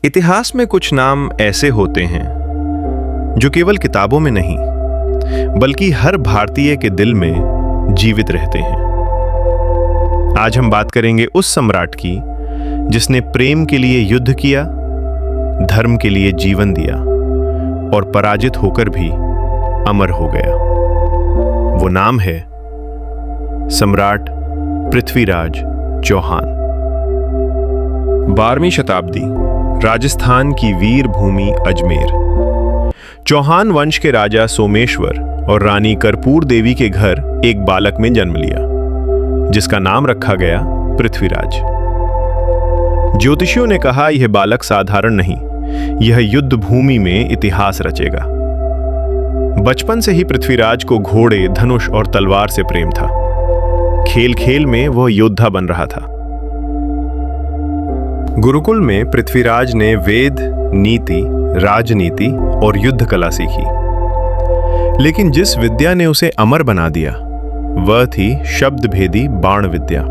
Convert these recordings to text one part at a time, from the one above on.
इतिहास में कुछ नाम ऐसे होते हैं जो केवल किताबों में नहीं बल्कि हर भारतीय के दिल में जीवित रहते हैं। आज हम बात करेंगे उस सम्राट की जिसने प्रेम के लिए युद्ध किया, धर्म के लिए जीवन दिया और पराजित होकर भी अमर हो गया। वो नाम है सम्राट पृथ्वीराज चौहान। 12वीं शताब्दी, राजस्थान की वीर भूमि अजमेर। चौहान वंश के राजा सोमेश्वर और रानी कर्पूर देवी के घर एक बालक में जन्म लिया जिसका नाम रखा गया पृथ्वीराज। ज्योतिषियों ने कहा यह बालक साधारण नहीं, यह युद्ध भूमि में इतिहास रचेगा। बचपन से ही पृथ्वीराज को घोड़े, धनुष और तलवार से प्रेम था। खेल खेल में वह योद्धा बन रहा था। गुरुकुल में पृथ्वीराज ने वेद, नीति, राजनीति और युद्ध कला सीखी, लेकिन जिस विद्या ने उसे अमर बना दिया वह थी शब्द भेदी बाण विद्या।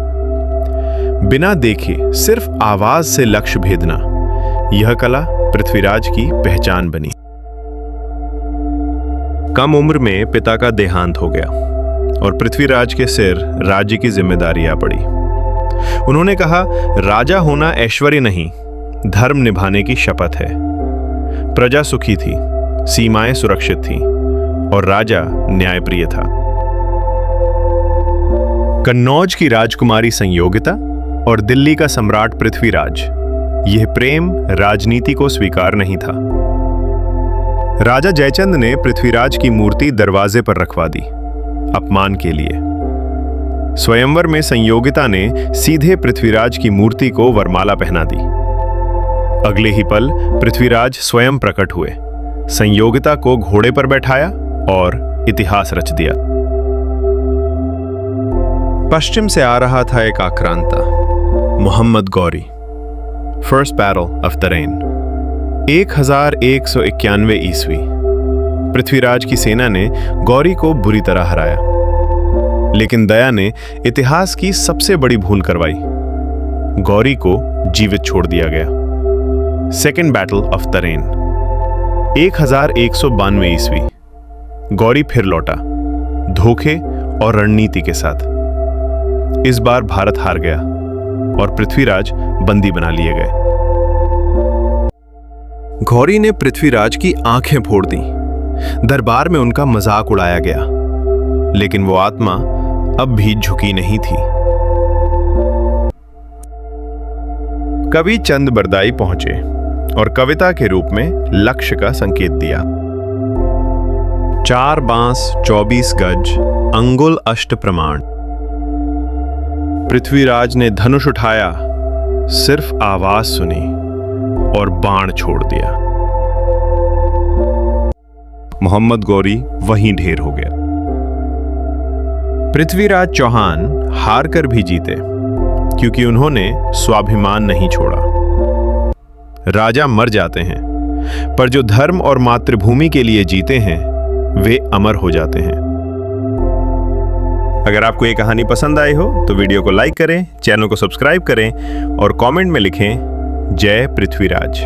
बिना देखे सिर्फ आवाज से लक्ष्य भेदना, यह कला पृथ्वीराज की पहचान बनी। कम उम्र में पिता का देहांत हो गया और पृथ्वीराज के सिर राज्य की जिम्मेदारी आ पड़ी। उन्होंने कहा, राजा होना ऐश्वर्य नहीं, धर्म निभाने की शपथ है। प्रजा सुखी थी, सीमाएं सुरक्षित थीं और राजा न्यायप्रिय था। कन्नौज की राजकुमारी संयोगिता और दिल्ली का सम्राट पृथ्वीराज, यह प्रेम राजनीति को स्वीकार नहीं था। राजा जयचंद ने पृथ्वीराज की मूर्ति दरवाजे पर रखवा दी, अपमान के लिए। स्वयंवर में संयोगिता ने सीधे पृथ्वीराज की मूर्ति को वरमाला पहना दी। अगले ही पल पृथ्वीराज स्वयं प्रकट हुए, संयोगिता को घोड़े पर बैठाया और इतिहास रच दिया। पश्चिम से आ रहा था एक आक्रांता, Mohammad Ghori. First battle of Tarain, 1191 ईस्वी। पृथ्वीराज की सेना ने गौरी को बुरी तरह हराया, लेकिन दया ने इतिहास की सबसे बड़ी भूल करवाई। गौरी को जीवित छोड़ दिया गया। सेकेंड बैटल ऑफ तरेन, 1192 ईस्वी। गौरी फिर लौटा, धोखे और रणनीति के साथ। इस बार भारत हार गया और पृथ्वीराज बंदी बना लिए गए। गौरी ने पृथ्वीराज की आंखें फोड़ दी, दरबार में उनका मजाक उड़ाया गया, लेकिन वो आत्मा अब भी झुकी नहीं थी। कवि चंद बरदाई पहुंचे और कविता के रूप में लक्ष्य का संकेत दिया। 4 बांस 24 गज, अंगुल अष्ट प्रमाण। पृथ्वीराज ने धनुष उठाया, सिर्फ आवाज सुनी और बाण छोड़ दिया। मोहम्मद गौरी वहीं ढेर हो गया। पृथ्वीराज चौहान हार कर भी जीते क्योंकि उन्होंने स्वाभिमान नहीं छोड़ा। राजा मर जाते हैं, पर जो धर्म और मातृभूमि के लिए जीते हैं वे अमर हो जाते हैं। अगर आपको ये कहानी पसंद आई हो तो वीडियो को लाइक करें, चैनल को सब्सक्राइब करें और कमेंट में लिखें जय पृथ्वीराज।